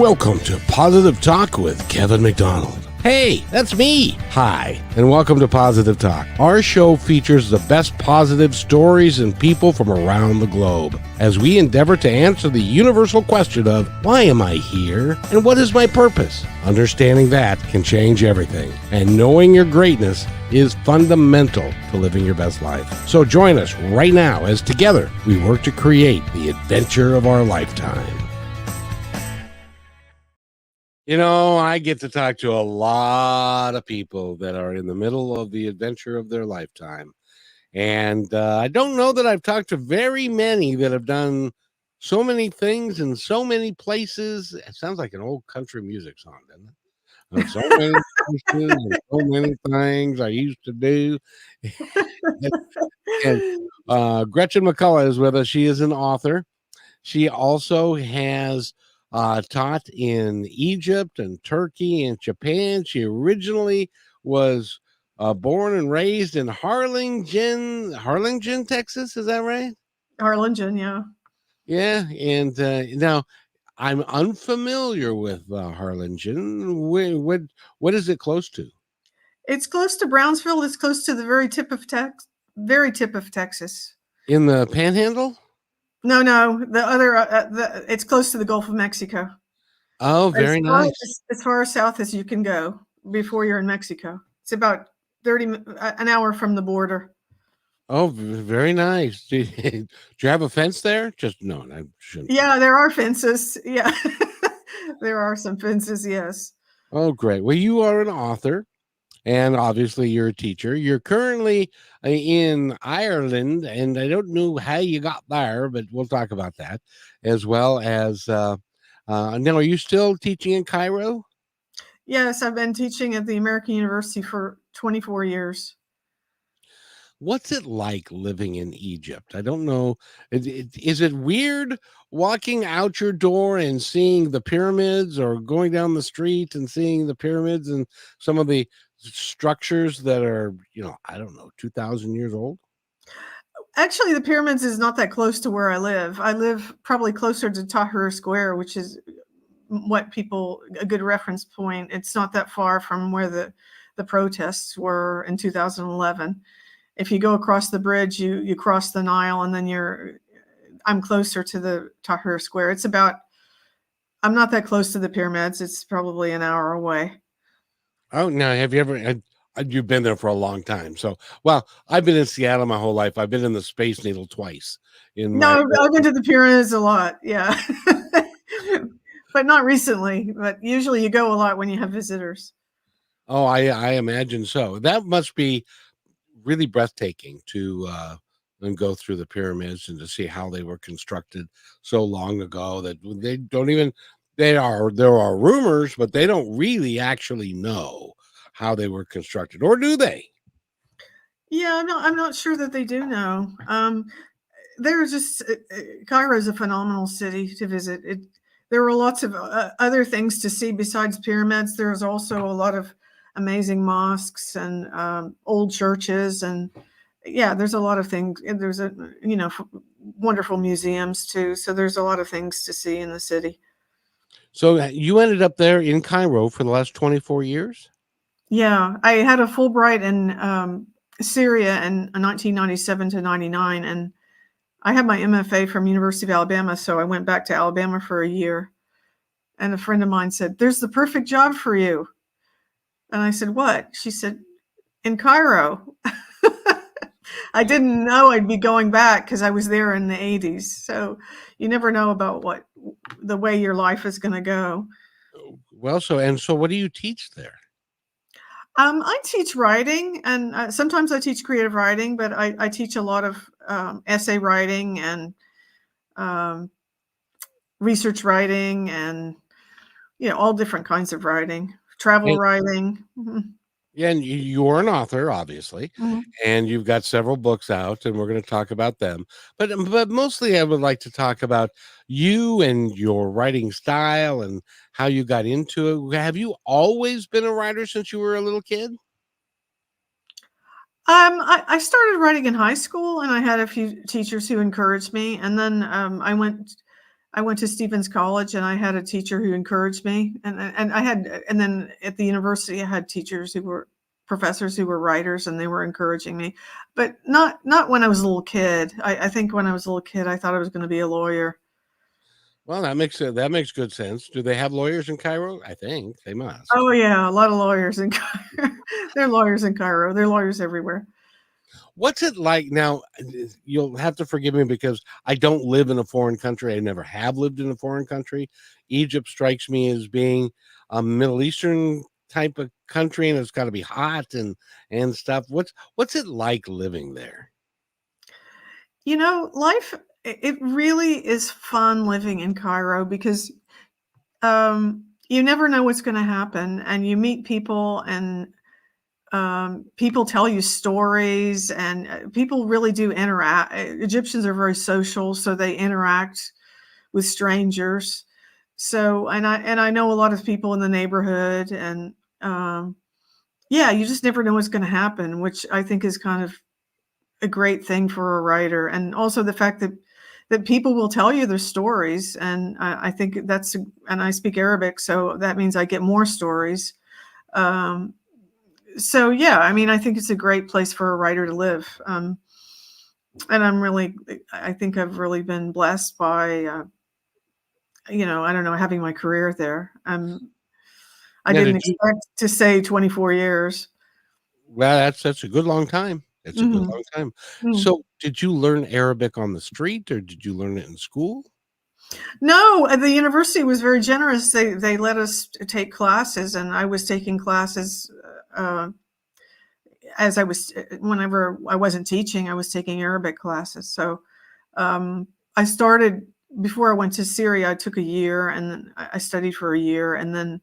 Welcome to Positive Talk with Kevin McDonald. Hey, that's me. Hi, and welcome to Positive Talk. Our show features the best positive stories and people from around the globe as we endeavor to answer the universal question of why am I here and what is my purpose? Understanding that can change everything, and knowing your greatness is fundamental to living your best life. So join us right now as together we work to create the adventure of our lifetime. You know, I get to talk to a lot of people that are in the middle of the adventure of their lifetime. And I don't know that I've talked to very many that have done so many things in so many places. It sounds like an old country music song, doesn't it? So many places and so many things I used to do. And Gretchen McCullough is with us. She is an author. She also has taught in Egypt and Turkey and Japan. She originally was born and raised in Harlingen, Texas. Is that right? Harlingen, yeah. Yeah, and now I'm unfamiliar with Harlingen. What is it close to? It's close to Brownsville. It's close to the very tip of Texas. In the Panhandle? No, the other. It's close to the Gulf of Mexico. Oh, very nice. As far south as you can go before you're in Mexico. It's about an hour from the border. Oh, very nice. Do you have a fence there? No, I shouldn't. Yeah, there are fences. Yeah, there are some fences. Yes. Oh, great. Well, you are an author, and obviously you're a teacher. You're currently in Ireland, and I don't know how you got there, but we'll talk about that, as well as now, are you still teaching in Cairo? Yes, I've been teaching at the American University for 24 years. What's it like living in Egypt? I don't know. Is it weird walking out your door and seeing the pyramids, or going down the street and seeing the pyramids and some of the structures that are, I don't know, 2,000 years old? Actually, the pyramids is not that close to where I live. I live probably closer to Tahrir Square, which is a good reference point. It's not that far from where the protests were in 2011. If you go across the bridge, you cross the Nile, and then I'm closer to the Tahrir Square. I'm not that close to the pyramids. It's probably an hour away. Oh, now, have you ever, you've been there for a long time. So, well, I've been in Seattle my whole life. I've been in the Space Needle twice. I've been to the pyramids a lot. Yeah. But not recently, but usually you go a lot when you have visitors. Oh, I imagine so. That must be really breathtaking to and go through the pyramids and to see how they were constructed so long ago that they don't even, there are rumors, but they don't really actually know how they were constructed, or do they? Yeah, I'm not sure that they do know. Cairo is a phenomenal city to visit. There were lots of other things to see besides pyramids. There's also a lot of amazing mosques and old churches, and yeah, there's a lot of things. There's wonderful museums too. So there's a lot of things to see in the city. So you ended up there in Cairo for the last 24 years? Yeah, I had a Fulbright in Syria in 1997 to 99, and I had my MFA from University of Alabama, so I went back to Alabama for a year. And a friend of mine said, "There's the perfect job for you." And I said, "What?" She said, "In Cairo." I didn't know I'd be going back because I was there in the 80s. So you never know about the way your life is going to go. Well, so what do you teach there? I teach writing, and sometimes I teach creative writing, but I teach a lot of essay writing and research writing, and all different kinds of writing, travel writing. Mm-hmm. Yeah, and you're an author, obviously, Mm-hmm. and you've got several books out, and we're going to talk about them. But mostly, I would like to talk about you and your writing style and how you got into it. Have you always been a writer since you were a little kid? I started writing in high school, and I had a few teachers who encouraged me. And then I went I went to Stevens College, and I had a teacher who encouraged me, and then at the university I had professors who were writers, and they were encouraging me, but not when I was a little kid. I think when I was a little kid, I thought I was going to be a lawyer. Well, that makes good sense. Do they have lawyers in Cairo? I think they must. Oh yeah, a lot of lawyers in Cairo. They're lawyers in Cairo. They're lawyers everywhere. What's it like now? You'll have to forgive me because I don't live in a foreign country. I never have lived in a foreign country. Egypt strikes me as being a Middle Eastern type of country, and it's got to be hot and stuff. What's it like living there? Life, it really is fun living in Cairo because you never know what's going to happen, and you meet people, and people tell you stories, and people really do interact. Egyptians are very social, so they interact with strangers. So, and I know a lot of people in the neighborhood, and yeah, you just never know what's going to happen, which I think is kind of a great thing for a writer. And also the fact that people will tell you their stories, and I think and I speak Arabic, so that means I get more stories. So yeah, I mean, I think it's a great place for a writer to live. And I think I've really been blessed by, I don't know, having my career there. I didn't expect to say 24 years. Well, that's a good long time. It's a good long time. So did you learn Arabic on the street, or did you learn it in school? No, the university was very generous. They let us take classes, and I was taking classes whenever I wasn't teaching, I was taking Arabic classes. So I started, before I went to Syria, I took a year, and then I studied for a year. And then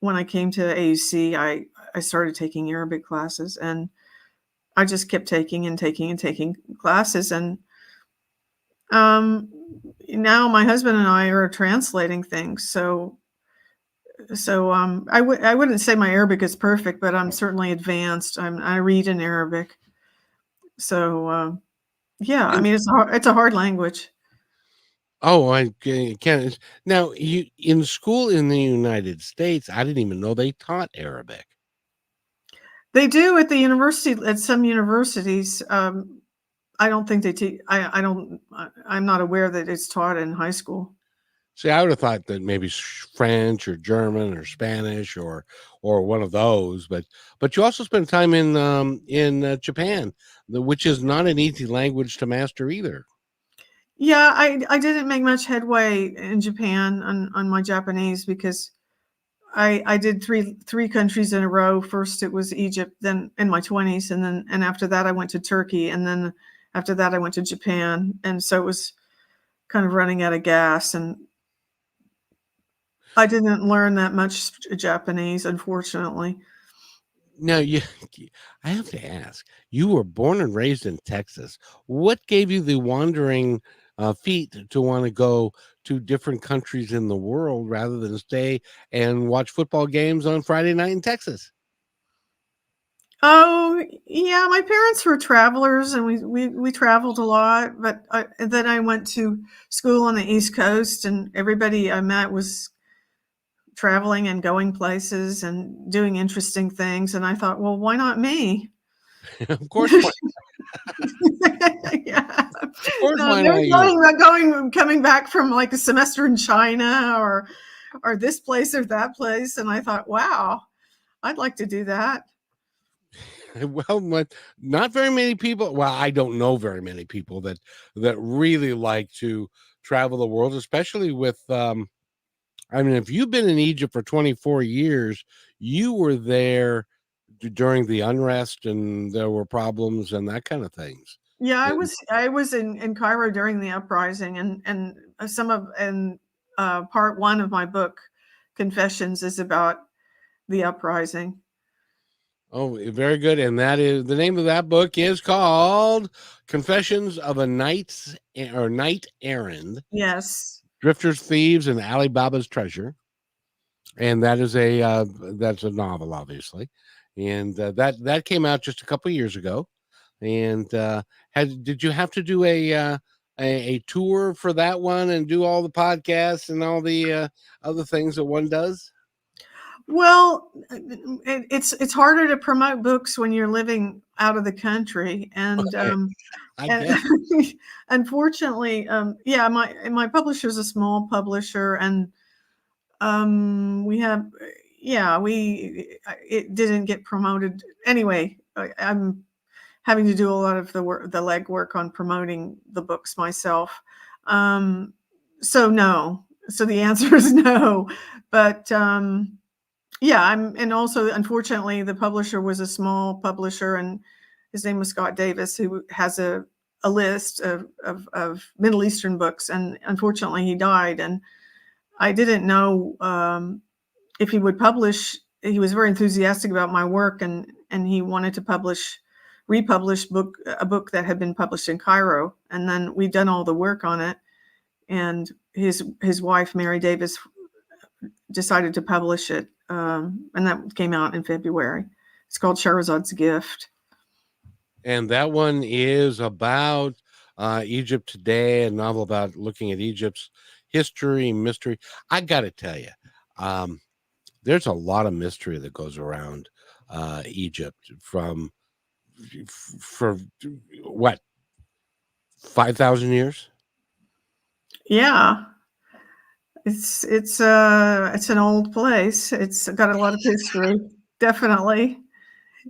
when I came to AUC, I started taking Arabic classes, and I just kept taking and taking and taking classes. And now my husband and I are translating things. So I wouldn't say my Arabic is perfect, but I'm certainly advanced. I read in Arabic. So yeah, I mean, it's a hard language. Oh, I can't. Now, you in school in the United States, I didn't even know they taught Arabic. They do at the university, at some universities. I don't think they teach. I'm not aware that it's taught in high school. See, I would have thought that maybe French or German or Spanish or one of those, but you also spent time in Japan, which is not an easy language to master either. Yeah, I didn't make much headway in Japan on my Japanese because I did three countries in a row. First it was Egypt, then in my 20s, and after that I went to Turkey, and then after that I went to Japan, and so it was kind of running out of gas, and I didn't learn that much Japanese, unfortunately. Now, I have to ask, you were born and raised in Texas. What gave you the wandering feet to want to go to different countries in the world rather than stay and watch football games on Friday night in Texas? Oh, yeah, my parents were travelers, and we traveled a lot, but then I went to school on the East Coast, and everybody I met was traveling and going places and doing interesting things, and I thought, well, why not me? Of course, Yeah. of course, No, why they're not you? coming back from like a semester in China or this place or that place, and I thought, wow, I'd like to do that. Well, not very many people. Well, I don't know very many people that really like to travel the world, especially with. I mean, if you've been in Egypt for 24 years, you were there during the unrest, and there were problems and that kind of things. Yeah, And, I was in Cairo during the uprising, and part one of my book, Confessions, is about the uprising. oh, very good. And that is the name of that book is called Confessions of a Night Errand. Yes. Drifters, Thieves, and Alibaba's Treasure. And that's a novel, obviously. And that came out just a couple years ago. And did you have to do a tour for that one and do all the podcasts and all the other things that one does? Well, it's harder to promote books when you're living out of the country, and I and guess. unfortunately, yeah, my publisher is a small publisher, and we have, yeah, it didn't get promoted anyway. I'm having to do a lot of the legwork on promoting the books myself. So no. So the answer is no. But yeah, and also unfortunately the publisher was a small publisher, and his name was Scott Davis, who has a list of Middle Eastern books, and unfortunately he died, and I didn't know if he would publish. He was very enthusiastic about my work, and he wanted to republish a book that had been published in Cairo, and then we'd done all the work on it, and his wife Mary Davis decided to publish it, and that came out in February. It's called Shahrazad's Gift. And that one is about Egypt today, a novel about looking at Egypt's history and mystery. I got to tell you, there's a lot of mystery that goes around Egypt for what, 5,000 years? Yeah, it's an old place. It's got a lot of history, definitely.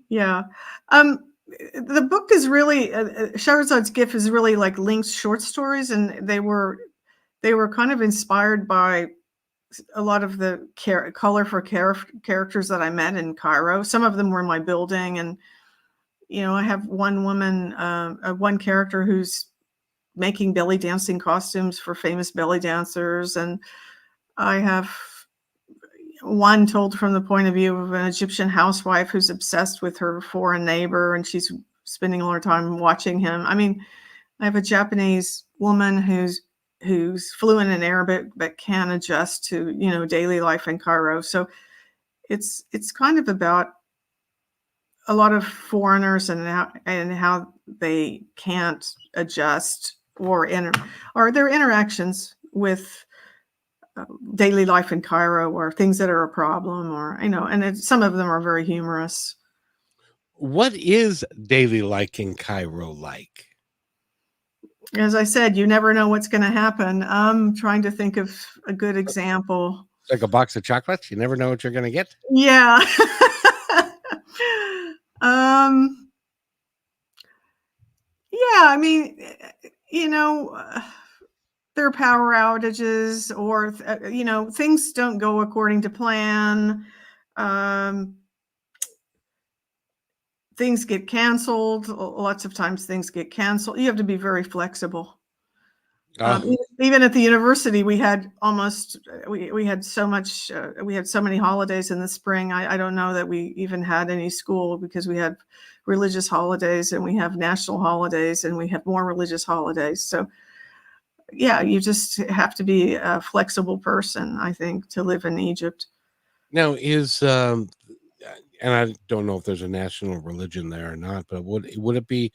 Yeah. The book is really Shahrazad's Gift is really like linked short stories, and they were kind of inspired by a lot of the colorful characters that I met in Cairo. Some of them were in my building, and I have one woman, one character who's making belly dancing costumes for famous belly dancers, and I have one told from the point of view of an Egyptian housewife who's obsessed with her foreign neighbor, and she's spending all her time watching him. I mean, I have a Japanese woman who's fluent in Arabic but can adjust to daily life in Cairo. So it's kind of about a lot of foreigners and how they can't adjust or their interactions with daily life in Cairo, or things that are a problem, or and some of them are very humorous. What is daily life in Cairo like? As I said, you never know what's going to happen. I'm trying to think of a good example. It's like a box of chocolates. You never know what you're going to get. Yeah. Yeah, I mean, there are power outages, or things don't go according to plan. Things get canceled. Lots of times things get canceled. You have to be very flexible. Even at the university, we had so many holidays in the spring. I don't know that we even had any school, because we had religious holidays, and we have national holidays, and we have more religious holidays. So yeah, you just have to be a flexible person, I think, to live in Egypt. Now, and I don't know if there's a national religion there or not, but would it be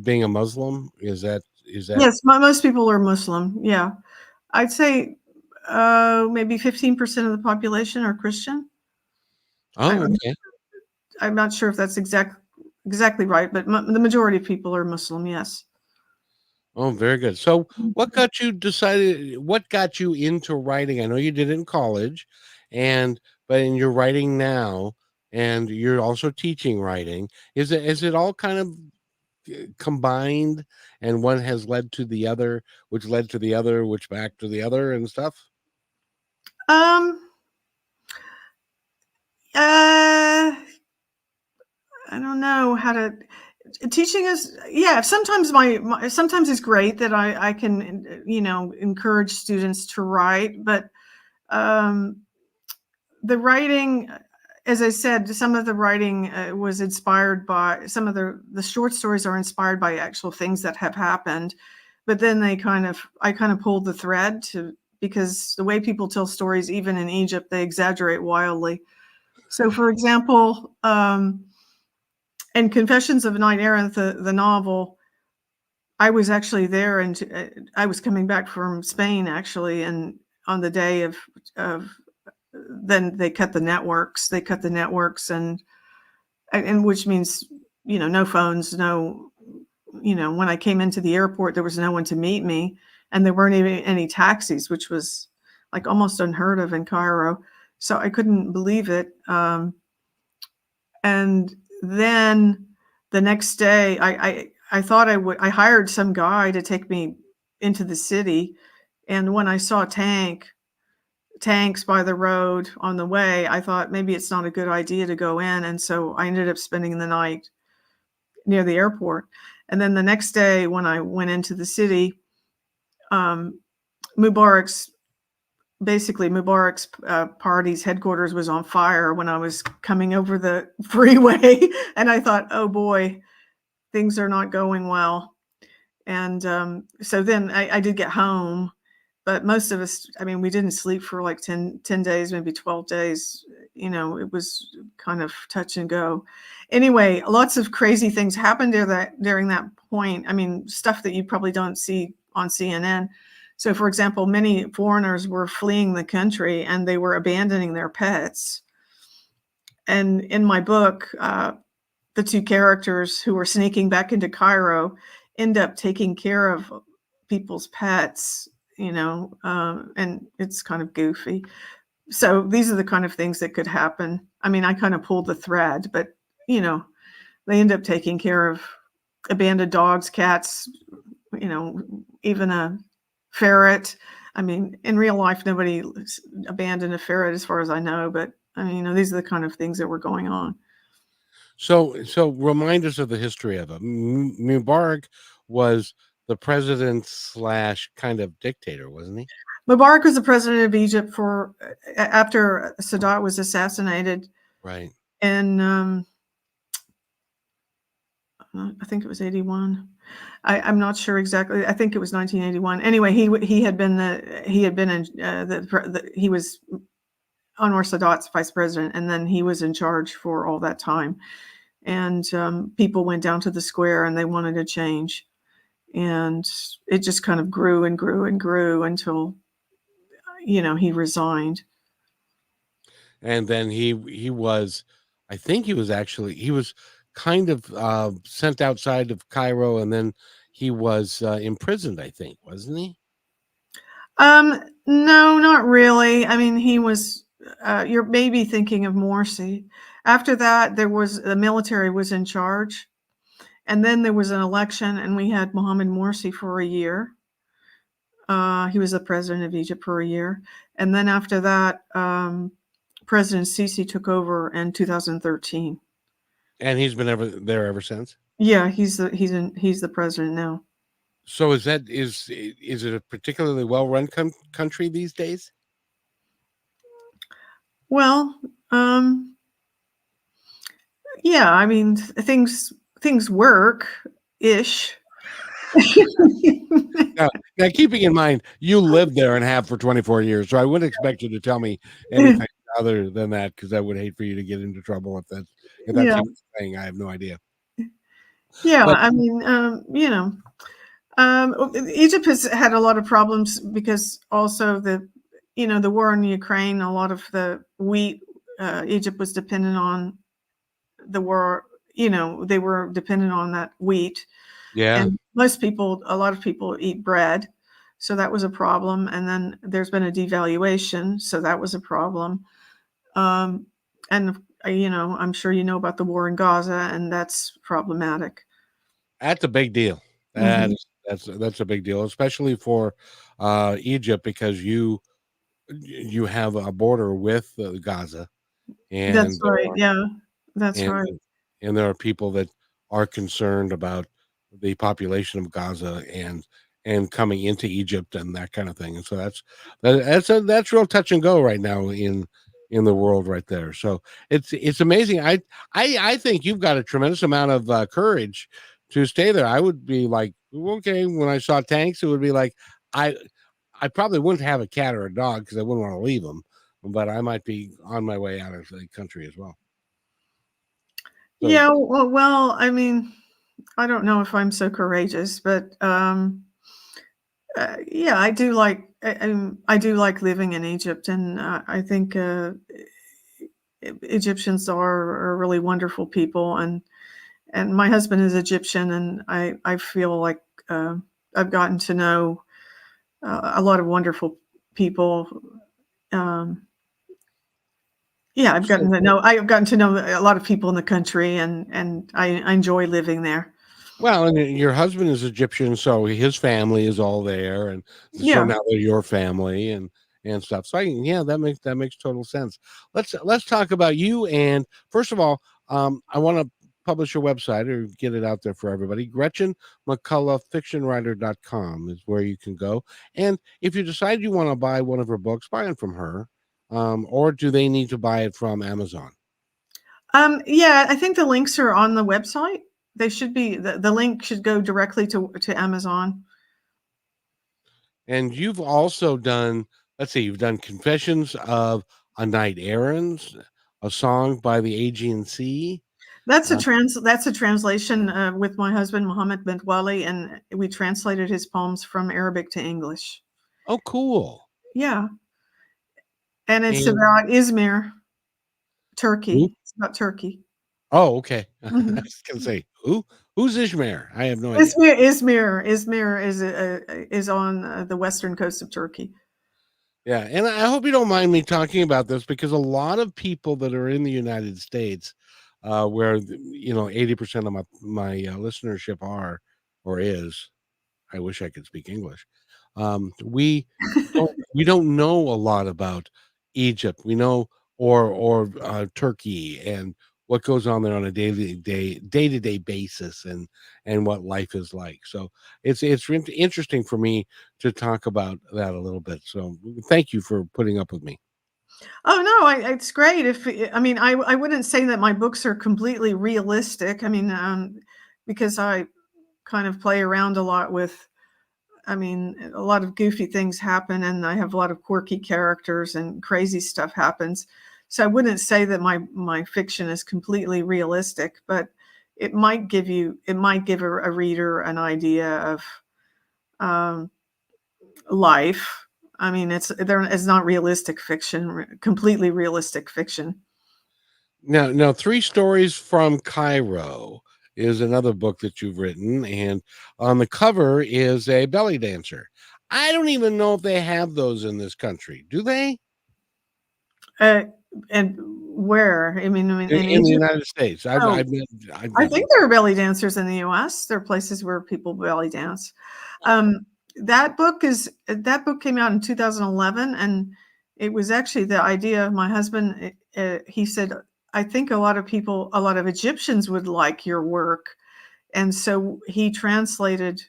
being a Muslim? Is that Yes, most people are Muslim. Yeah, I'd say maybe 15% of the population are Christian. Oh, okay. I'm not sure if that's exactly right, but the majority of people are Muslim. Yes. Oh, very good. So, what got you into writing? I know you did it in college, but in your writing now, and you're also teaching writing. Is it all kind of combined, and one has led to the other, which led to the other, which back to the other, and stuff? I don't know how to. Teaching is, yeah. Sometimes sometimes it's great that I can encourage students to write, but the writing, as I said, some of the writing was inspired by some of the short stories are inspired by actual things that have happened, but then I kind of pulled the thread because the way people tell stories, even in Egypt, they exaggerate wildly. So, for example, in Confessions of a Knight Errant, the novel, I was actually there, and I was coming back from Spain actually, and on the day of then they cut the networks. They cut the networks, and which means, no phones, no, when I came into the airport, there was no one to meet me, and there weren't even any taxis, which was like almost unheard of in Cairo. So I couldn't believe it. And then the next day, I thought I hired some guy to take me into the city. And when I saw tanks by the road on the way, I thought maybe it's not a good idea to go in. And so I ended up spending the night near the airport. And then the next day when I went into the city, Mubarak's party's headquarters was on fire when I was coming over the freeway. And I thought, oh boy, things are not going well. And so then I did get home, but most of us, we didn't sleep for like 10 days, maybe 12 days. It was kind of touch and go. Anyway, lots of crazy things happened during that point. Stuff that you probably don't see on CNN. So, for example, many foreigners were fleeing the country and they were abandoning their pets. And in my book, the two characters who were sneaking back into Cairo end up taking care of people's pets, and it's kind of goofy. So these are the kind of things that could happen. I kind of pulled the thread, but, they end up taking care of abandoned dogs, cats, even a ferret. In real life, nobody abandoned a ferret as far as I know, but these are the kind of things that were going on. So remind us of the history of it. Mubarak was the president / kind of dictator, wasn't he? Mubarak was the president of Egypt after Sadat was assassinated. Right. And I think it was 81. I'm not sure exactly. I think it was 1981. Anyway, he was Anwar Sadat's vice president, and then he was in charge for all that time. And people went down to the square and they wanted a change, and it just kind of grew and grew and grew until he resigned. And then he was, I think he was kind of sent outside of Cairo, and then he was imprisoned, I think, wasn't he? No, not really. He was, you're maybe thinking of Morsi. After that, the military was in charge, and then there was an election, and we had Mohamed Morsi for a year. He was the president of Egypt for a year. And then after that, President Sisi took over in 2013. And he's been there ever since? Yeah, he's the president now. So is it a particularly well-run country these days? Well, yeah, things work-ish. Now, keeping in mind, you lived there and have for 24 years, so I wouldn't expect you to tell me anything other than that, because I would hate for you to get into trouble if that's Yeah. what you're saying. I have no idea. Yeah, Egypt has had a lot of problems because also the war in Ukraine, a lot of the wheat, Egypt was dependent on the war. They were dependent on that wheat. Yeah. And a lot of people eat bread. So that was a problem. And then there's been a devaluation. So that was a problem. And, I'm sure you know about the war in Gaza, and that's problematic. That's a big deal. That's a big deal, especially for Egypt, because you have a border with Gaza, and That's right. Yeah, that's right. And there are people that are concerned about the population of Gaza and coming into Egypt and that kind of thing. And so that's real touch and go right now in the world right there. So it's amazing. I think you've got a tremendous amount of courage to stay there. I would be like, okay, when I saw tanks, it would be like, I probably wouldn't have a cat or a dog because I wouldn't want to leave them, but I might be on my way out of the country as well. So, yeah, well, I don't know if I'm so courageous, but yeah, I do like I do like living in Egypt, and I think Egyptians are really wonderful people, and my husband is Egyptian, and I feel like I've gotten to know a lot of wonderful people. Um, yeah, I've gotten to know a lot of people in the country, and I enjoy living there. Well, and your husband is Egyptian, so his family is all there, and so Yeah. now they're your family and stuff. So yeah, that makes total sense. Let's talk about you. And first of all, I want to publish your website or get it out there for everybody. Gretchen McCullough fictionwriter.com is where you can go. And if you decide you want to buy one of her books, buy it from her. Or do they need to buy it from Amazon? Yeah, I think the links are on the website. They should be the link should go directly to Amazon. And you've also done, let's see, you've done Confessions of a Night Errands, a song by the Aegean Sea. That's a translation with my husband Mohamed Metwalli, and we translated his poems from Arabic to English. Oh, cool. Yeah. And it's And about Izmir, who? Turkey. It's about Turkey. Oh, okay. I Mhm. was gonna say who's Izmir? I have no idea. Izmir is on the western coast of Turkey. Yeah, and I hope you don't mind me talking about this because a lot of people that are in the United States, where 80% of my listenership are or is, I wish I could speak English. We don't know a lot about Egypt. We know or Turkey and what goes on there on a day-to-day basis and what life is like. So it's interesting for me to talk about that a little bit. So thank you for putting up with me. Oh no, it's great. I wouldn't say that my books are completely realistic. Because I kind of play around a lot with. A lot of goofy things happen, and I have a lot of quirky characters, and crazy stuff happens. So I wouldn't say that my fiction is completely realistic, but it might give a reader an idea of um, life. It's not realistic fiction, completely realistic fiction. Now, Three Stories from Cairo is another book that you've written, and on the cover is a belly dancer. I don't even know if they have those in this country. Do they? And where? In In the Egypt? United States. Oh, I've I never. think there are belly dancers in the US. There are places where people belly dance. Um, that book came out in 2011, and it was actually the idea of my husband. He said, "I think a lot of Egyptians would like your work," and so he translated.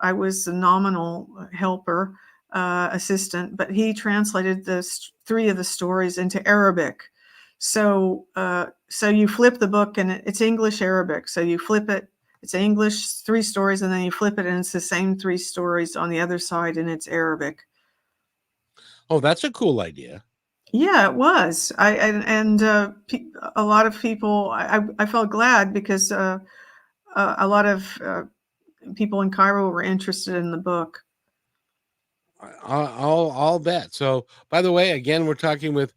I was a nominal helper, assistant, but he translated three of the stories into Arabic. So you flip the book, and it's English Arabic. So you flip it, it's English 3 stories, and then you flip it, and it's the same 3 stories on the other side, and it's Arabic. Oh, that's a cool idea. Yeah, it was. A lot of people. I felt glad because a lot of people in Cairo were interested in the book. I'll bet. So, by the way, again, we're talking with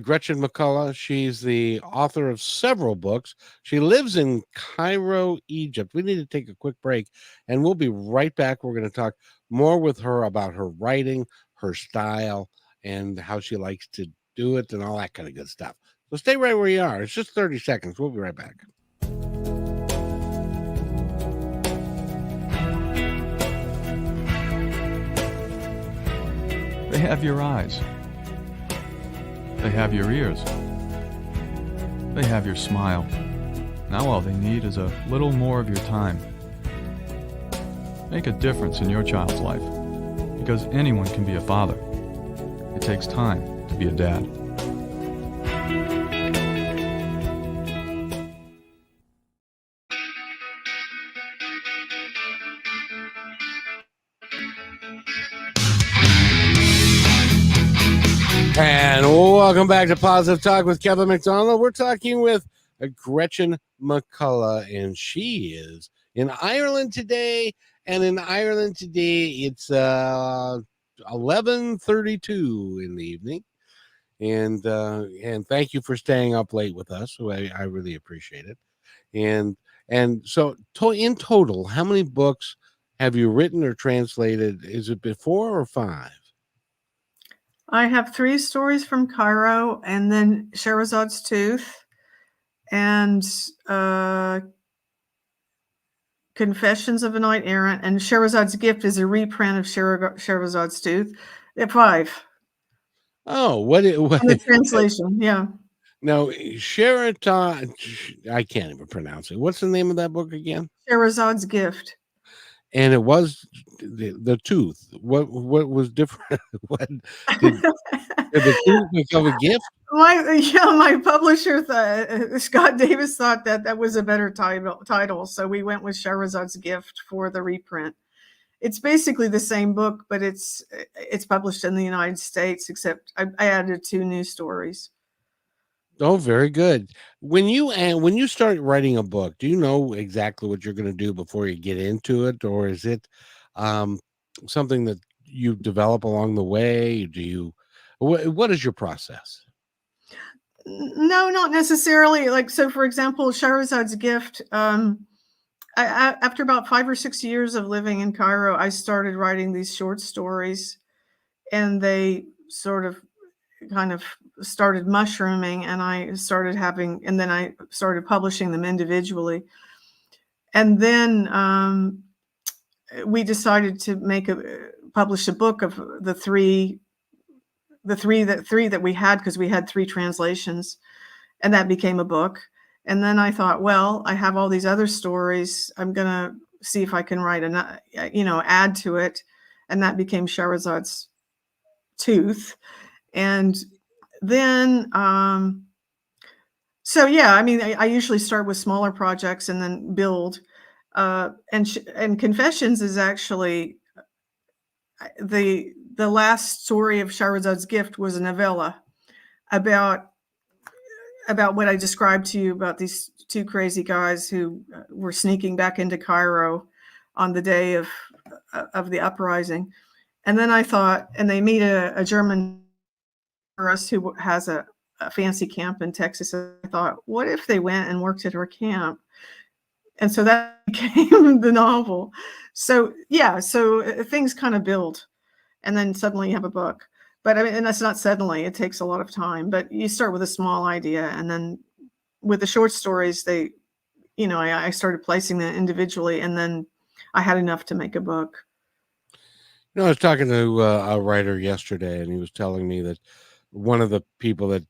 Gretchen McCullough. She's the author of several books. She lives in Cairo, Egypt. We need to take a quick break, and we'll be right back. We're going to talk more with her about her writing, her style, and how she likes to do it, and all that kind of good stuff. So, stay right where you are. It's just 30 seconds. We'll be right back. They have your eyes. They have your ears. They have your smile. Now all they need is a little more of your time. Make a difference in your child's life, because anyone can be a father. It takes time to be a dad. And welcome back to Positive Talk with Kevin McDonald. We're talking with Gretchen McCullough, and she is in Ireland today. And in Ireland today, it's 11:32 in the evening. And thank you for staying up late with us. So I really appreciate it. And so in total, how many books have you written or translated? Is it 4 or 5? I have 3 stories from Cairo, and then Shahrazad's Tooth, and Confessions of a Knight Errant, and Shahrazad's Gift is a reprint of Shahrazad's Tooth. 5. Oh, what The translation, yeah. Now, Sheraton, I can't even pronounce it. What's the name of that book again? Shahrazad's Gift. And it was the tooth. What was different? What did the tooth become a gift? My publisher, Scott Davis, thought that was a better title, so we went with Shahrazad's Gift for the reprint. It's basically the same book, but it's published in the United States, except I added 2 new stories. Oh, very good. When you start writing a book, do you know exactly what you're going to do before you get into it, or is it something that you develop along the way? What is your process? No, not necessarily. Like, so for example, Shahrazad's Gift, after about 5 or 6 years of living in Cairo, I started writing these short stories, and they sort of kind of started mushrooming, and then I started publishing them individually. And then we decided to publish a book of the three that we had, because we had 3 translations, and that became a book. And then I thought, well, I have all these other stories. I'm going to see if I can write add to it. And that became Shahrazad's Tooth. And then, so yeah, I mean, I usually start with smaller projects and then build. And Confessions is actually the last story of Shahrazad's Gift was a novella about what I described to you about these 2 crazy guys who were sneaking back into Cairo on the day of the uprising. And then I thought, and they meet a German tourist who has a fancy camp in Texas. I thought, what if they went and worked at her camp? And so that became the novel. So yeah, so things kind of build, and then suddenly you have a book. But I mean, and that's not suddenly, it takes a lot of time, but you start with a small idea, and then with the short stories, I started placing them individually, and then I had enough to make a book. I was talking to a writer yesterday, and he was telling me that one of the people that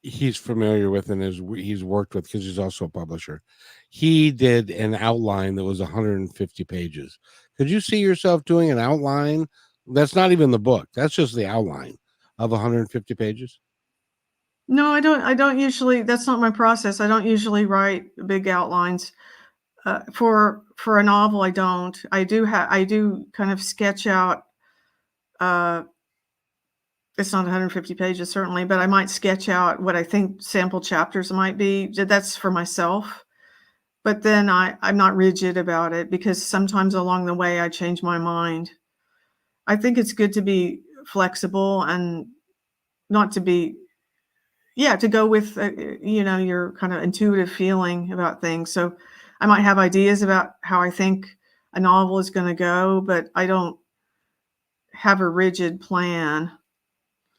he's familiar with and he's worked with, because he's also a publisher, he did an outline that was 150 pages. Could you see yourself doing an outline? That's not even the book. That's just the outline of 150 pages. No, I don't usually. That's not my process. I don't usually write big outlines. For a novel, I don't. I do kind of sketch out. It's not 150 pages, certainly, but I might sketch out what I think sample chapters might be. That's for myself. But then I'm not rigid about it, because sometimes along the way I change my mind. I think it's good to be flexible and not to be, to go with, your kind of intuitive feeling about things. So I might have ideas about how I think a novel is going to go, but I don't have a rigid plan.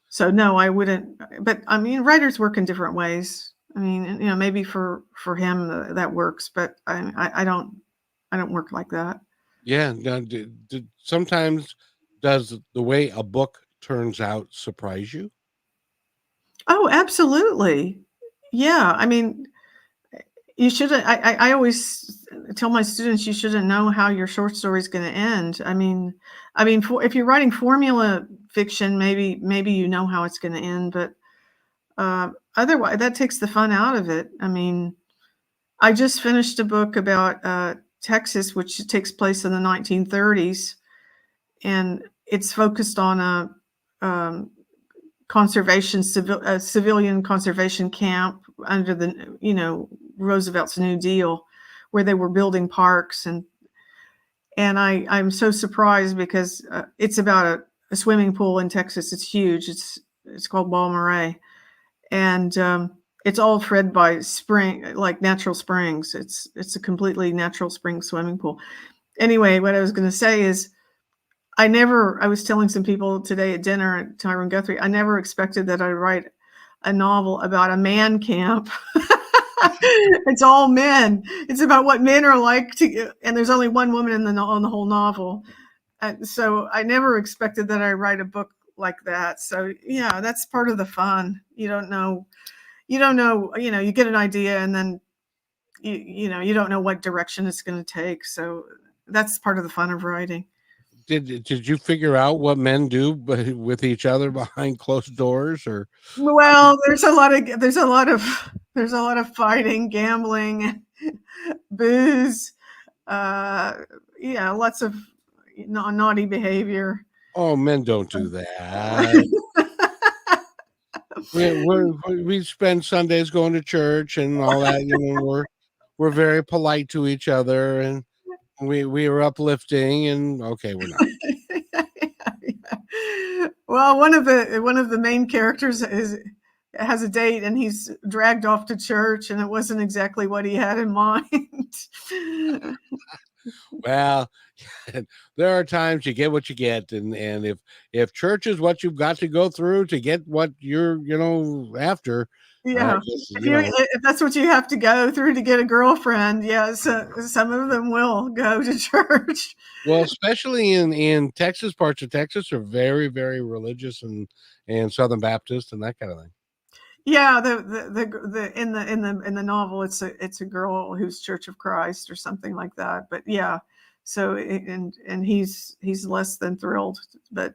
So no, I wouldn't. But I mean, writers work in different ways. I mean, maybe for him that works, but I don't work like that. Yeah. Sometimes does the way a book turns out surprise you? Oh, absolutely. Yeah. I mean, you shouldn't. I always tell my students, you shouldn't know how your short story is going to end. I mean, if you're writing formula fiction, maybe you know how it's going to end, but otherwise, that takes the fun out of it. I mean, I just finished a book about Texas, which takes place in the 1930s, and it's focused on a civilian conservation camp under the Roosevelt's New Deal, where they were building parks. And I'm so surprised because it's about a swimming pool in Texas. It's huge. It's called Ball Marais. And it's all fed by natural springs. It's a completely natural spring swimming pool. Anyway, what I was going to say is I was telling some people today at dinner at Tyrone Guthrie, I never expected that I'd write a novel about a man camp. It's all men. It's about what men are like and there's only one woman on the whole novel. So I never expected that I'd write a book like that. So yeah, that's part of the fun. You don't know, you get an idea and then you don't know what direction it's going to take. So that's part of the fun of writing. Did you figure out what men do with each other behind closed doors, or? Well, there's a lot of fighting, gambling, booze, lots of naughty behavior. Oh, men don't do that. we spend Sundays going to church and all that. We're very polite to each other, and we are uplifting. And okay, we're not. Well, one of the main characters has a date, and he's dragged off to church, and it wasn't exactly what he had in mind. Well, there are times you get what you get, and if church is what you've got to go through to get what you're after, yeah, if that's what you have to go through to get a girlfriend, so some of them will go to church. Well, especially in Texas, parts of Texas are very, very religious and Southern Baptist and that kind of thing. Yeah, in the novel, it's a girl who's Church of Christ or something like that. But yeah, so and he's less than thrilled, but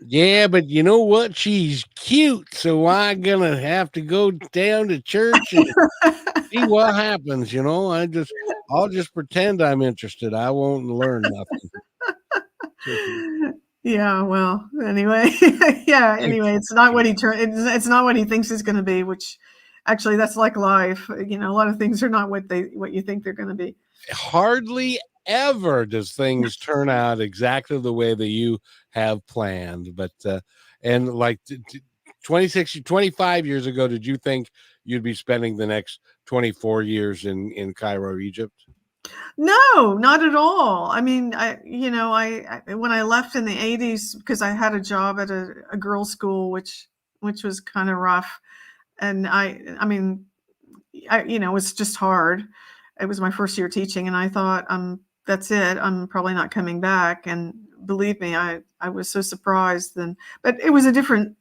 Yeah, but you know what? She's cute, so I'm gonna have to go down to church and see what happens. I'll just pretend I'm interested. I won't learn nothing. Yeah, well, anyway, it's not what it's not what he thinks it's going to be, which actually that's like life. A lot of things are not what you think they're going to be. Hardly ever does things turn out exactly the way that you have planned. But and like 25 years ago, did you think you'd be spending the next 24 years in Cairo, Egypt? No, not at all. I mean, I when I left in the 80s, because I had a job at a girls' school, which was kind of rough, and it was just hard. It was my first year teaching, and I thought, that's it. I'm probably not coming back. And believe me, I was so surprised then. But it was a different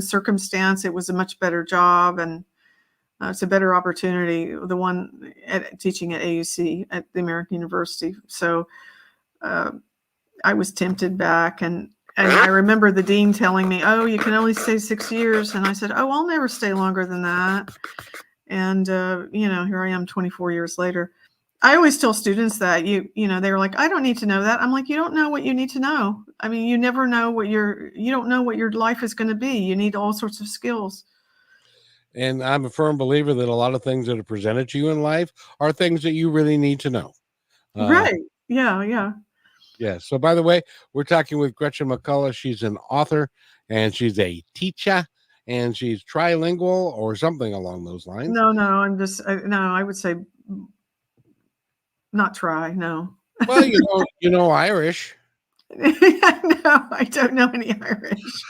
circumstance. It was a much better job, and it's a better opportunity, the one teaching at AUC at the American University. So I was tempted back, and I remember the dean telling me, "Oh, you can only stay 6 years," and I said, "Oh, I'll never stay longer than that." And here I am 24 years later. I always tell students that they're like, "I don't need to know that." I'm like, "You don't know what you need to know. I mean, you never know you don't know what your life is going to be. You need all sorts of skills." And I'm a firm believer that a lot of things that are presented to you in life are things that you really need to know. Right. Yeah. Yeah. So, by the way, we're talking with Gretchen McCullough. She's an author and she's a teacher and she's trilingual or something along those lines. No, I would say not try. No. Well, Irish. No, I don't know any Irish.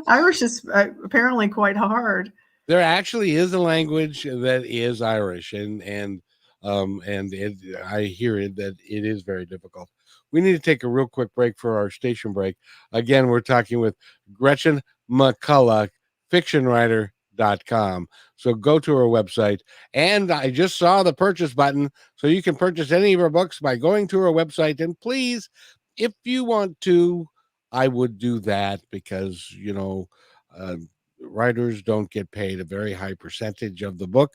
Irish is apparently quite hard. There actually is a language that is Irish, and I hear it that it is very difficult. We need to take a real quick break for our station break. Again, we're talking with Gretchen McCullough, fictionwriter.com. So go to her website, and I just saw the purchase button, so you can purchase any of her books by going to her website. And please, if you want to, I would do that because writers don't get paid a very high percentage of the book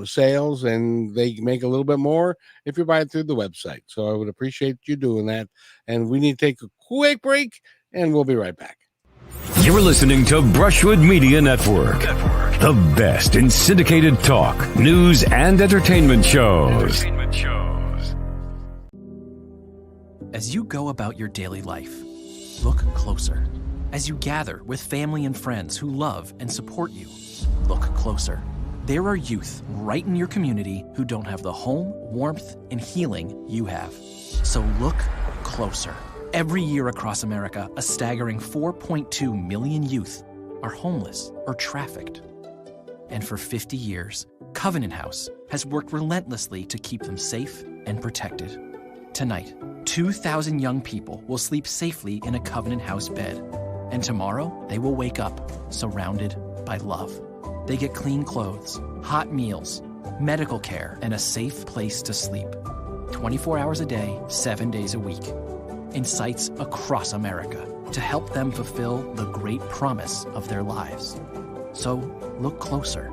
sales, and they make a little bit more if you buy it through the website. So I would appreciate you doing that. And we need to take a quick break, and we'll be right back. You're listening to Brushwood Media Network, the best in syndicated talk, news, and entertainment shows. As you go about your daily life, look closer. As you gather with family and friends who love and support you, look closer. There are youth right in your community who don't have the home, warmth, and healing you have. So look closer. Every year across America, a staggering 4.2 million youth are homeless or trafficked. And for 50 years, Covenant House has worked relentlessly to keep them safe and protected. Tonight, 2,000 young people will sleep safely in a Covenant House bed. And tomorrow, they will wake up surrounded by love. They get clean clothes, hot meals, medical care, and a safe place to sleep. 24 hours a day, 7 days a week. In sites across America to help them fulfill the great promise of their lives. So look closer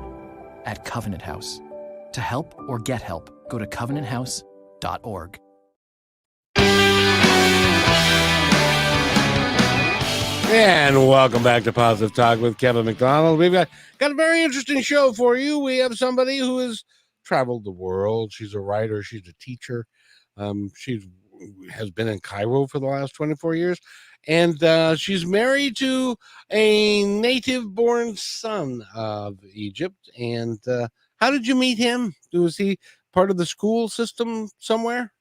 at Covenant House. To help or get help, go to covenanthouse.org. And welcome back to Positive Talk with Kevin McDonald. We've got a very interesting show for you. We have somebody who has traveled the world. She's a writer. She's a teacher. She has been in Cairo for the last 24 years. And she's married to a native-born son of Egypt. And how did you meet him? Was he part of the school system somewhere?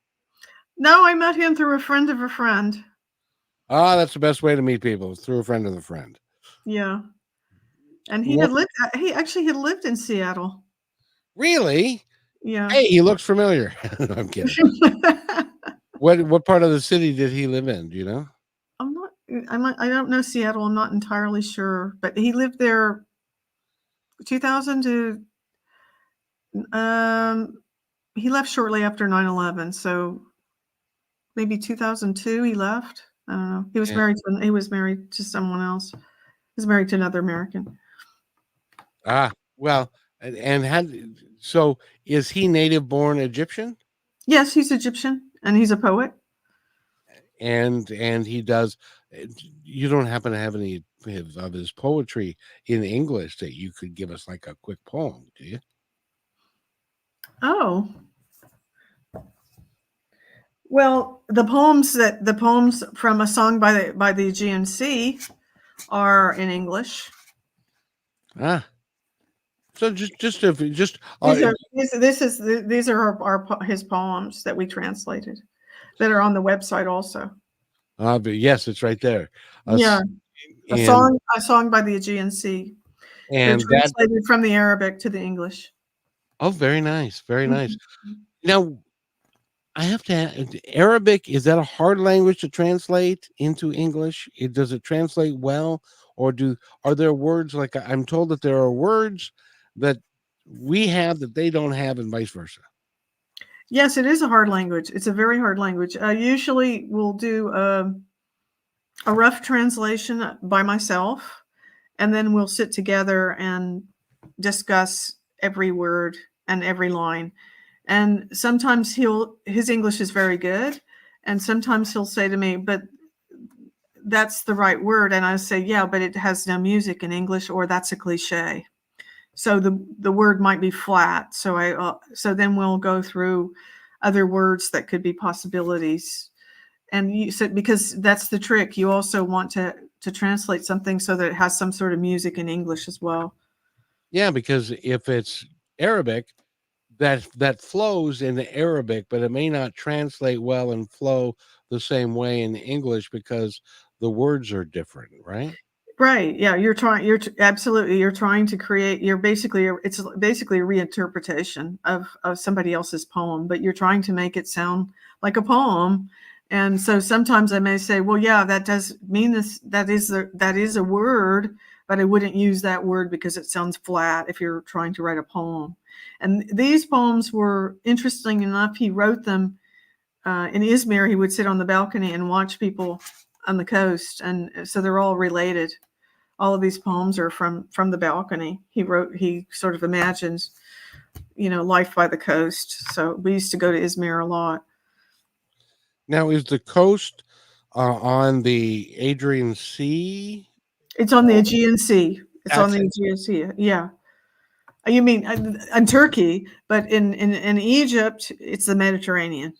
No, I met him through a friend of a friend. Ah, that's the best way to meet people, through a friend of a friend. Yeah. And he actually had lived in Seattle. Really? Yeah. Hey, he looks familiar. No, I'm kidding. What part of the city did he live in? Do you know? I don't know Seattle. I'm not entirely sure, but he lived there 2000 to he left shortly after 9/11, so maybe 2002 he left. I don't know. He was married to someone else. He was married to another American. Ah, well, and so is he native born Egyptian? Yes, he's Egyptian and he's a poet. And he does. You don't happen to have any of his poetry in English that you could give us like a quick poem, do you? Oh. Well, the poems from a song by the Aegean Sea are in English. Ah. So these are his poems that we translated that are on the website also. But yes, it's right there. A song by the Aegean Sea. And translated from the Arabic to the English. Oh, very nice. Very nice. Now, I have to ask, Arabic, is that a hard language to translate into English? Does it translate well? Or are there words, like I'm told that there are words that we have that they don't have and vice versa? Yes, it is a hard language. It's a very hard language. I usually will do a rough translation by myself, and then we'll sit together and discuss every word and every line. And sometimes his English is very good, and sometimes he'll say to me, but that's the right word. And I say, yeah, but it has no music in English, or that's a cliche. So the word might be flat. So then we'll go through other words that could be possibilities. And because that's the trick, you also want to translate something so that it has some sort of music in English as well. Yeah, because if it's Arabic, that flows in the Arabic, but it may not translate well and flow the same way in English because the words are different, right? Right. Yeah, absolutely. You're trying to create. It's basically a reinterpretation of somebody else's poem, but you're trying to make it sound like a poem. And so sometimes I may say, well, yeah, that does mean this. That is a word, but I wouldn't use that word because it sounds flat if you're trying to write a poem. And these poems were interesting enough. He wrote them in Izmir. He would sit on the balcony and watch people on the coast, and so they're all related. All of these poems are from the balcony. He sort of imagines, life by the coast. So we used to go to Izmir a lot. Now, is the coast on the Adrian Sea It's on the Aegean Sea. It's on That's the it. Aegean Sea. Yeah. You mean in Turkey, but in Egypt, it's the Mediterranean.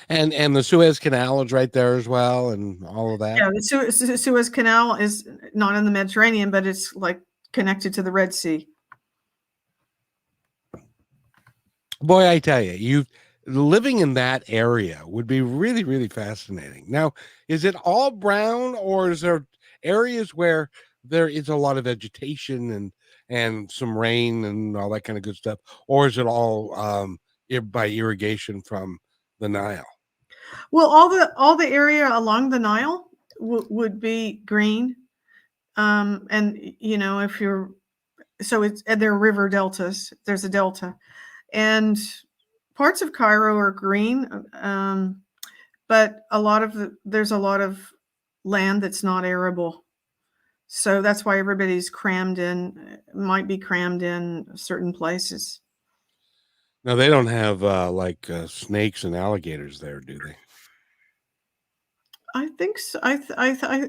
And the Suez Canal is right there as well, and all of that. Yeah, the Suez Canal is not in the Mediterranean, but it's like connected to the Red Sea. Boy, I tell you, you living in that area would be really, really fascinating. Now, is it all brown, or is there areas where there is a lot of vegetation and some rain and all that kind of good stuff, or is it all by irrigation from the Nile? Well, all the area along the Nile would be green, and if you're and there are river deltas. There's a delta, and parts of Cairo are green, but there's a lot of land that's not arable. So that's why everybody's might be crammed in certain places. Now, they don't have snakes and alligators there, do they? I think so.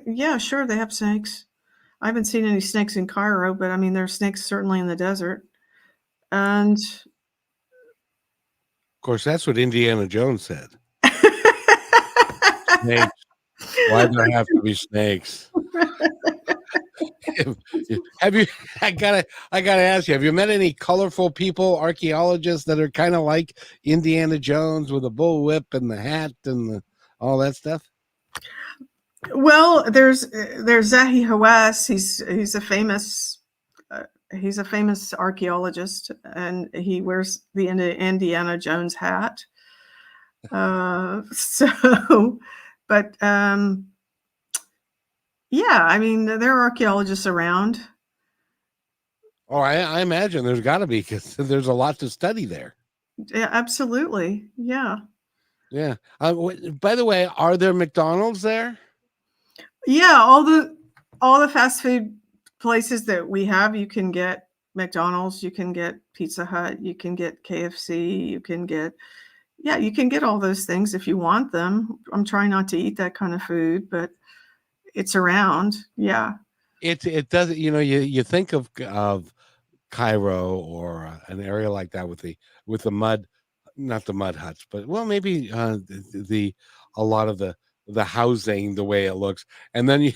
Yeah, sure, they have snakes. I haven't seen any snakes in Cairo, but I mean, there are snakes certainly in the desert. And Of course, that's what Indiana Jones said. Snakes. Why do there have to be snakes? Have you? I gotta ask you. Have you met any colorful people, archaeologists that are kind of like Indiana Jones with a bullwhip and the hat and all that stuff? Well, there's Zahi Hawass. He's a famous archaeologist, and he wears the Indiana Jones hat. But yeah, I mean, there are archaeologists around. Oh, I imagine there's got to be, because there's a lot to study there. Yeah, absolutely. Yeah. Yeah. By the way, are there McDonald's there? Yeah, all the fast food places that we have, you can get McDonald's, you can get Pizza Hut, you can get KFC, you can get all those things if you want them. I'm trying not to eat that kind of food, but it's around. Yeah. It doesn't, you think of Cairo or an area like that with the mud, not the mud huts, but maybe a lot of the housing, the way it looks, and then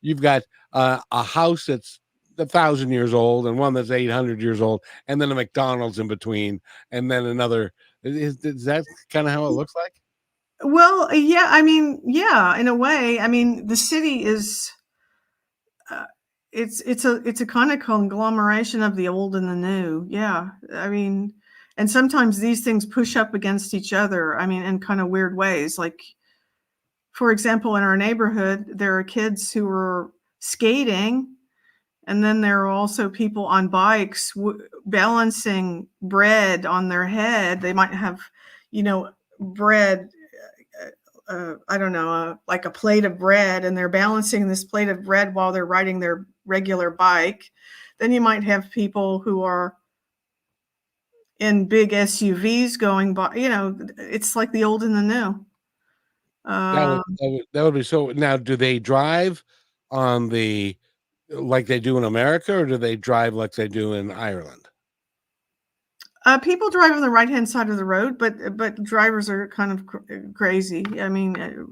you've got a house that's 1,000 years old and one that's 800 years old, and then a McDonald's in between, and then another. Is that kind of how it looks like? Well, yeah, I mean, yeah, in a way. I mean, the city is it's a kind of conglomeration of the old and the new. Yeah. I mean, and sometimes these things push up against each other. I mean, in kind of weird ways. Like, for example, in our neighborhood, there are kids who are skating, and then there are also people on bikes balancing bread on their head. They might have, bread, I don't know, like a plate of bread, and they're balancing this plate of bread while they're riding their regular bike. Then you might have people who are in big SUVs going by. It's like the old and the new. That would be so. Now, do they drive on like they do in America, or do they drive like they do in Ireland? People drive on the right-hand side of the road, but drivers are kind of crazy. I mean, the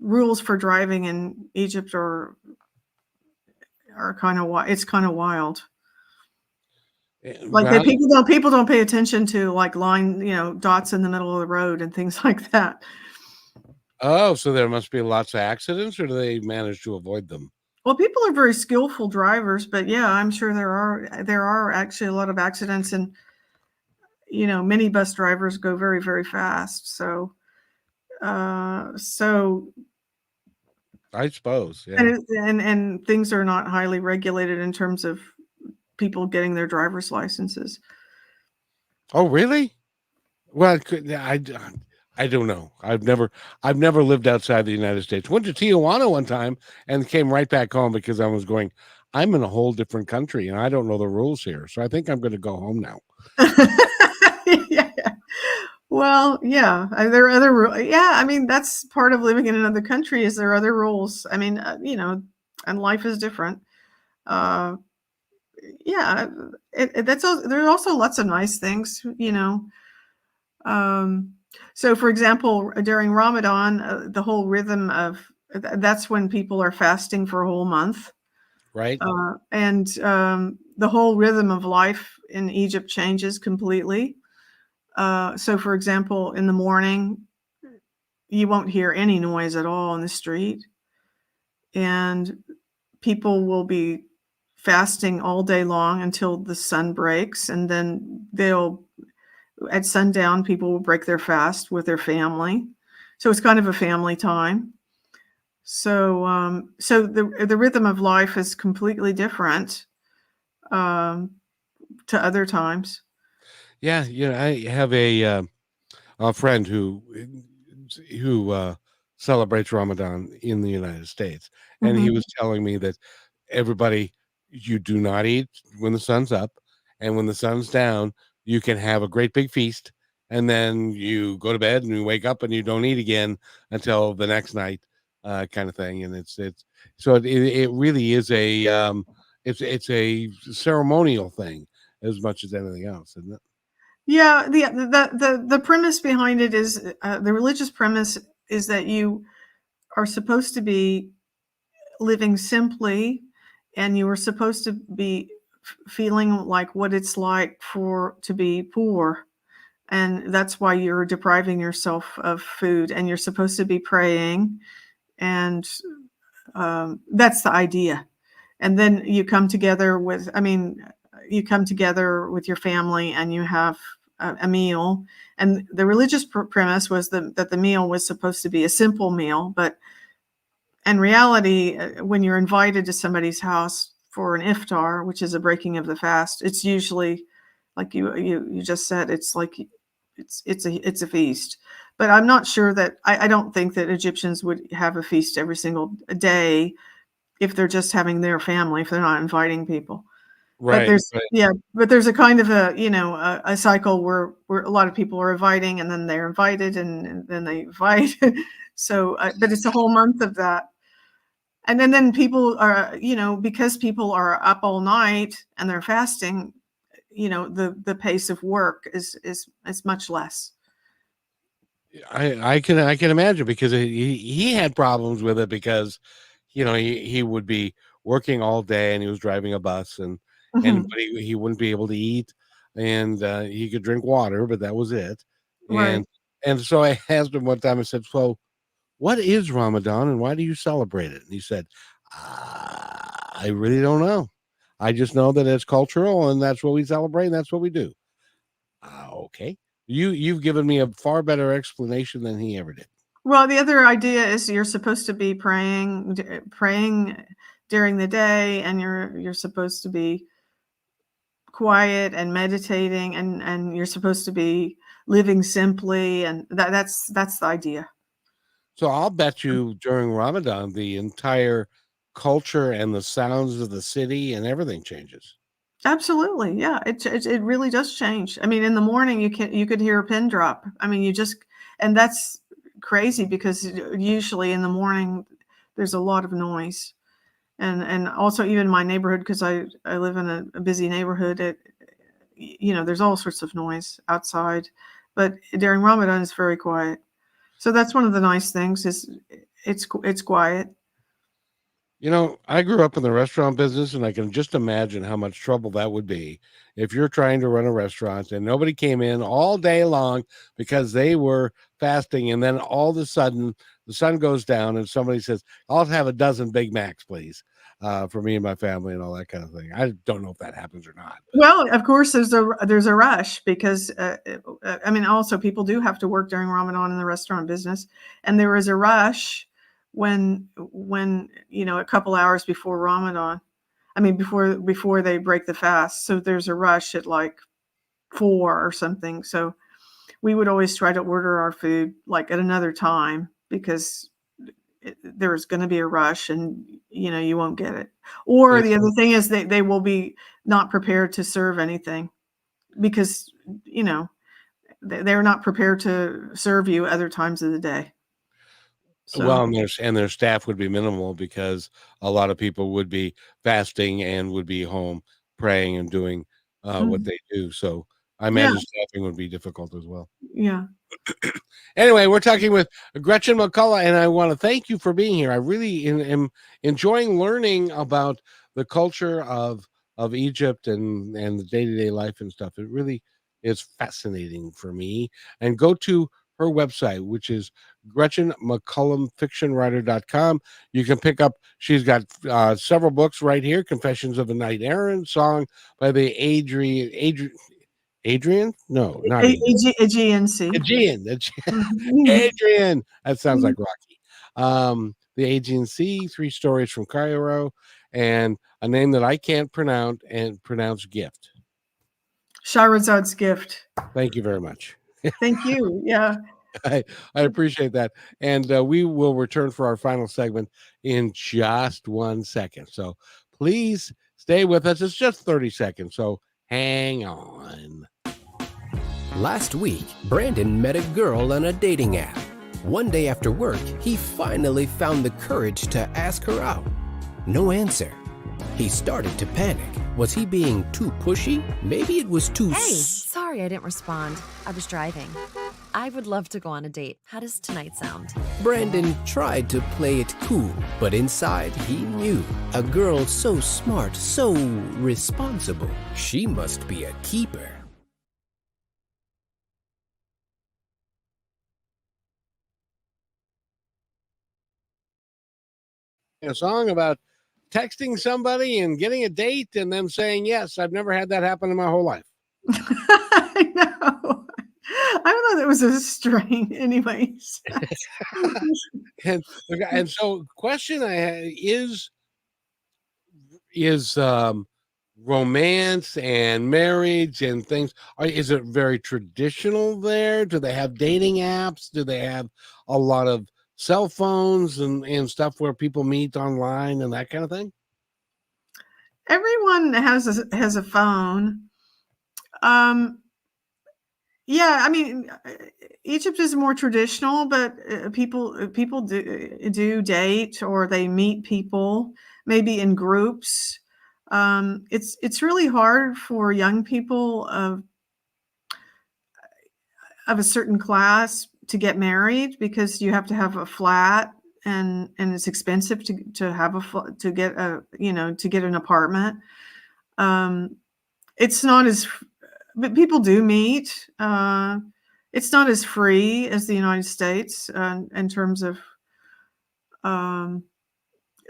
rules for driving in Egypt are kind of wild. It's kind of wild. Like, people don't pay attention to like dots in the middle of the road and things like that. Oh, so there must be lots of accidents, or do they manage to avoid them? Well, people are very skillful drivers, but yeah, I'm sure there are actually a lot of accidents, and minibus drivers go very, very fast. So I suppose, yeah. And things are not highly regulated in terms of people getting their driver's licenses. Oh, really? Well, I don't know. I've never lived outside the United States. Went to Tijuana one time and came right back home because I was going, I'm in a whole different country and I don't know the rules here. So I think I'm going to go home now. Yeah. Well, yeah, there are other yeah, I mean, that's part of living in another country is there are other rules. I mean, and life is different. Uh, yeah, that's also, there's also lots of nice things, Um, so for example, during Ramadan, the whole rhythm of that's when people are fasting for a whole month. Right? And the whole rhythm of life in Egypt changes completely. So, for example, in the morning, you won't hear any noise at all on the street, and people will be fasting all day long until the sun breaks, and then at sundown, people will break their fast with their family. So it's kind of a family time. So the rhythm of life is completely different um, to other times. Yeah, I have a friend who celebrates Ramadan in the United States, and he Mhm. was telling me that everybody, you do not eat when the sun's up, and when the sun's down, you can have a great big feast, and then you go to bed and you wake up and you don't eat again until the next night, kind of thing. And it's so it really is it's a ceremonial thing as much as anything else, isn't it? Yeah, the premise behind it is the religious premise is that you are supposed to be living simply, and you are supposed to be feeling like what it's like to be poor, and that's why you're depriving yourself of food, and you're supposed to be praying, and that's the idea. And then you come together with, I mean, you come together with your family and you have a meal. And the religious premise was that the meal was supposed to be a simple meal, but in reality, when you're invited to somebody's house for an iftar, which is a breaking of the fast, it's usually like you just said, it's like it's a feast. But I'm not sure that I don't think that Egyptians would have a feast every single day if they're just having their family, if they're not inviting people. But Right, right. but there's a kind of a cycle where a lot of people are inviting and then they're invited and then they invite. So, but it's a whole month of that. And then people are, because people are up all night and they're fasting, the pace of work is much less. I can imagine because he had problems with it because he would be working all day and he was driving a bus and Mhm. but he wouldn't be able to eat and he could drink water but that was it Right. and so I asked him one time. I said, so what is Ramadan and why do you celebrate it? And he said, I really don't know. I just know that it's cultural and that's what we celebrate and that's what we do. Okay. You've given me a far better explanation than he ever did. Well, the other idea is you're supposed to be praying during the day, and you're supposed to be quiet and meditating, and you're supposed to be living simply, and that's the idea. So I'll bet you during Ramadan, the entire culture and the sounds of the city and everything changes. Absolutely, yeah. It really does change. I mean, in the morning you could hear a pin drop. I mean, and that's crazy because usually in the morning there's a lot of noise. And also even my neighborhood, because I live in a busy neighborhood, there's all sorts of noise outside, but during Ramadan it's very quiet. So that's one of the nice things is it's quiet. I grew up in the restaurant business, and I can just imagine how much trouble that would be if you're trying to run a restaurant and nobody came in all day long because they were fasting, and then all of a sudden the sun goes down and somebody says, "I'll have a dozen Big Macs, please, for me and my family," and all that kind of thing. I don't know if that happens or not. Well, of course, there's a rush because I mean, also people do have to work during Ramadan in the restaurant business, and there is a rush when a couple hours before Ramadan. I mean, before they break the fast, so there's a rush at like 4 or something. So we would always try to order our food like at another time because there's going to be a rush and you won't get it. Or It's the other thing is they will be not prepared to serve anything because you know they're not prepared to serve you other times of the day. So, Well, and their staff would be minimal because a lot of people would be fasting and would be home praying and doing what they do. So I yeah, imagine staffing would be difficult as well. yeah. Anyway, we're talking with Gretchen McCullough, and I want to thank you for being here. I really am enjoying learning about the culture of Egypt and the day-to-day life and stuff. It really is fascinating for me. And go to her website, which is GretchenMcCulloughFictionWriter.com. You can pick up, she's got several books right here: Confessions of a Knight Errant, Song by the Adrian? No, not Adrian. Aegean. Adrian. That sounds like Rocky. The Aegean Sea, 3 Stories from Cairo, and a name that I can't pronounce gift. Shahrazad's Gift. Thank you very much. Thank you. Yeah. I appreciate that. And we will return for our final segment in just 1 second. So please stay with us. It's just 30 seconds. So hang on. Last week, Brandon met a girl on a dating app. One day after work, he finally found the courage to ask her out. No answer. He started to panic. Was he being too pushy? Maybe it was too... Hey, sorry I didn't respond. I was driving. I would love to go on a date. How does tonight sound? Brandon tried to play it cool, but inside he knew. A girl so smart, so responsible. She must be a keeper. A song about texting somebody and getting a date and them saying yes. I've never had that happen in my whole life. I know. I thought it was a strain, anyways. and so, question I had is romance and marriage and things. Is it very traditional there? Do they have dating apps? Do they have a lot of cell phones and stuff where people meet online and that kind of thing? Everyone has a phone. Yeah, I mean, Egypt is more traditional, but people do date, or they meet people maybe in groups. It's really hard for young people of a certain class to get married because you have to have a flat, and it's expensive to have to get an apartment. It's not as, but people do meet. It's not as free as the United States in terms of,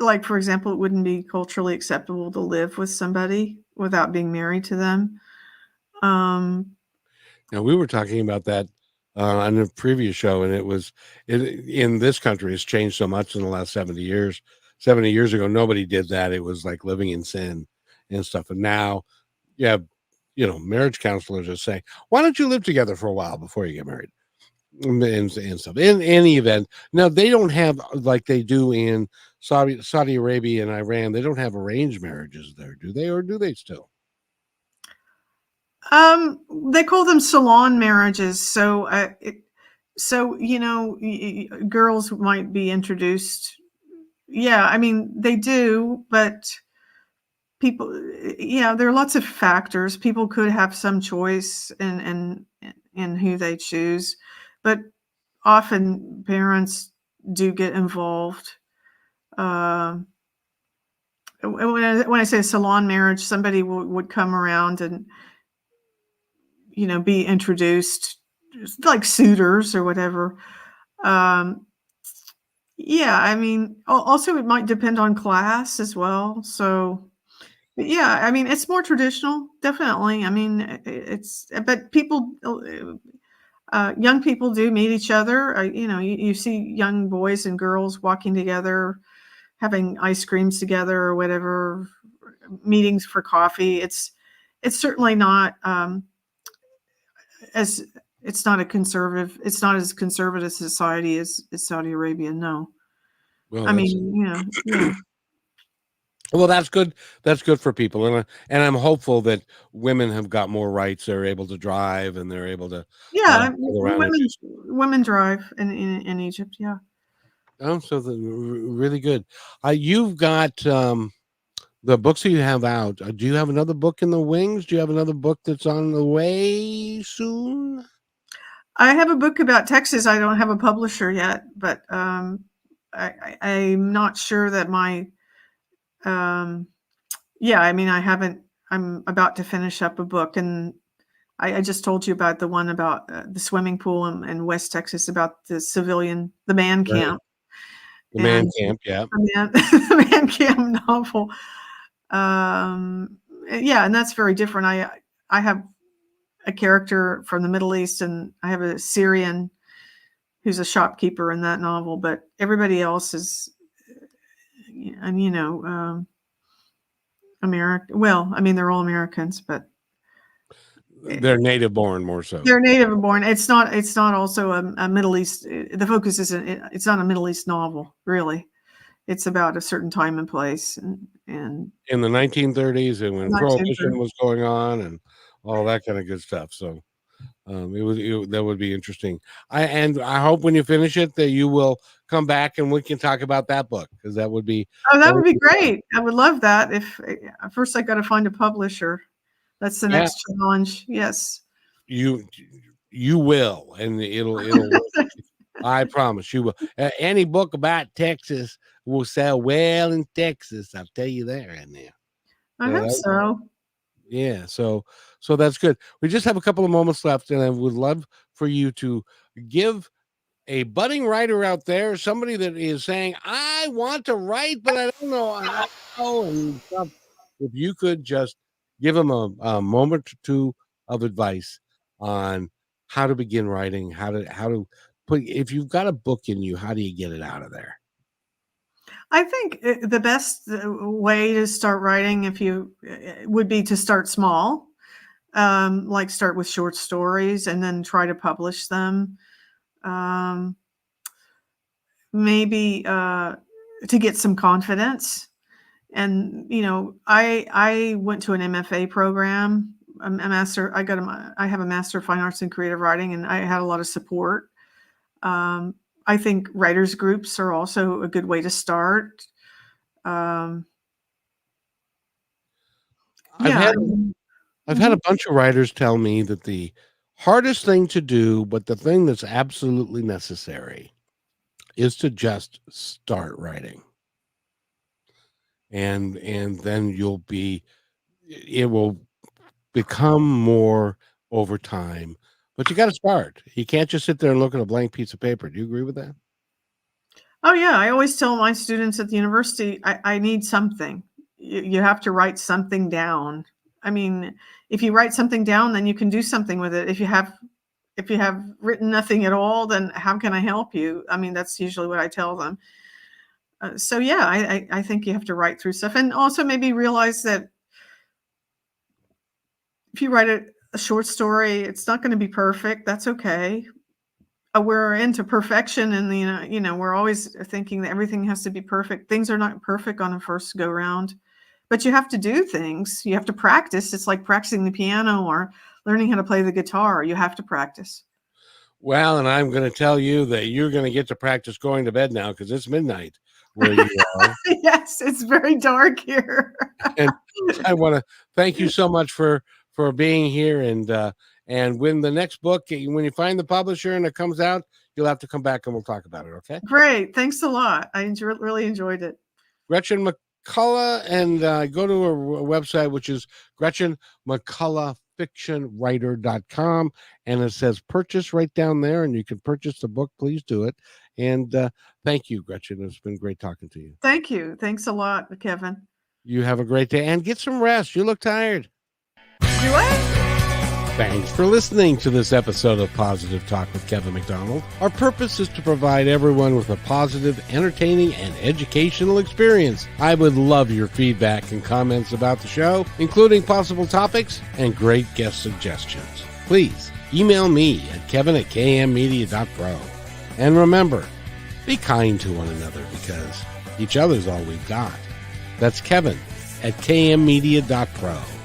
like, for example, it wouldn't be culturally acceptable to live with somebody without being married to them. Now, we were talking about that on a previous show, and in this country, it's changed so much in the last 70 years. 70 years ago, nobody did that. It was like living in sin and stuff. And now, yeah, marriage counselors are saying, why don't you live together for a while before you get married? And stuff. In any event, now they don't have, like they do in Saudi Arabia and Iran, they don't have arranged marriages there, do they? Or do they still? They call them salon marriages. So, girls might be introduced. Yeah, I mean, they do, but people, there are lots of factors. People could have some choice in who they choose, but often parents do get involved. When I say salon marriage, somebody would come around and, be introduced, like suitors or whatever. Yeah, I mean, also it might depend on class as well. So, yeah, I mean, it's more traditional, definitely. I mean, but people, young people do meet each other. You see young boys and girls walking together, having ice creams together or whatever, meetings for coffee. It's certainly not it's not as conservative society as Saudi Arabia. No. Well, I mean, yeah. Well, that's good. That's good for people, and I'm hopeful that women have got more rights. They're able to drive, and they're able to Yeah, go around and do. women drive in Egypt. Yeah. Oh, so really good. You've got the books that you have out. Do you have another book in the wings? Do you have another book that's on the way soon? I have a book about Texas. I don't have a publisher yet, but I'm not sure that my yeah. I mean, I haven't. I'm about to finish up a book, and I just told you about the one about the swimming pool in West Texas about the man Right. camp. The man And camp, yeah. the man camp novel. Yeah, and that's very different. I have a character from the Middle East, and I have a Syrian who's a shopkeeper in that novel, but everybody else is, and American. Well, I mean, they're all Americans, but they're native born more so. They're native born. It's not also a Middle East. The focus isn't. It's not a Middle East novel, really. It's about a certain time and place, and in the 1930s, and when Prohibition was going on, and all that kind of good stuff. So that would be interesting. I hope when you finish it that you will come back and we can talk about that book, because that would be that would be great. I would love that. If first I got to find a publisher. That's the next challenge. Yes. You will, and it'll I promise you will. Any book about Texas will sell well in Texas. I'll tell you that right now. I hope so. Yeah, so that's good. We just have a couple of moments left, and I would love for you to give a budding writer out there, somebody that is saying, I want to write, but I don't know how, and stuff. If you could just give them a moment or two of advice on how to begin writing, how to put, if you've got a book in you, how do you get it out of there? I think the best way to start writing would be to start small, like start with short stories and then try to publish them. Maybe to get some confidence. And, I went to an MFA program, a master. I have a Master of Fine Arts in Creative Writing, and I had a lot of support. I think writers groups are also a good way to start. I've had a bunch of writers tell me that the hardest thing to do, but the thing that's absolutely necessary, is to just start writing. And then it will become more over time, but you got to start. You can't just sit there and look at a blank piece of paper. Do you agree with that? Oh yeah. I always tell my students at the university, I need something. You have to write something down. I mean, if you write something down, then you can do something with it. If you have written nothing at all, then how can I help you? I mean, that's usually what I tell them. So yeah, I think you have to write through stuff, and also maybe realize that if you write a short story, it's not going to be perfect. That's okay. We're into perfection, and we're always thinking that everything has to be perfect. Things are not perfect on a first go round, but you have to do things. You have to practice. It's like practicing the piano or learning how to play the guitar. You have to practice. Well, and I'm going to tell you that you're going to get to practice going to bed now, because it's midnight where you are. Yes, it's very dark here. And I want to thank you so much for being here. And when the next book, when you find the publisher and it comes out, you'll have to come back and we'll talk about it. Okay. Great. Thanks a lot. I really enjoyed it. Gretchen McCullough, and go to her website, which is Gretchen McCullough fictionwriter.com, and it says purchase right down there, and you can purchase the book. Please do it. And thank you, Gretchen. It's been great talking to you. Thank you. Thanks a lot, Kevin. You have a great day, and get some rest. You look tired. Do I? Thanks for listening to this episode of Positive Talk with Kevin McDonald. Our purpose is to provide everyone with a positive, entertaining, and educational experience. I would love your feedback and comments about the show, including possible topics and great guest suggestions. Please email me at kevin@kmmedia.pro. And remember, be kind to one another, because each other's all we've got. That's Kevin at kmmedia.pro.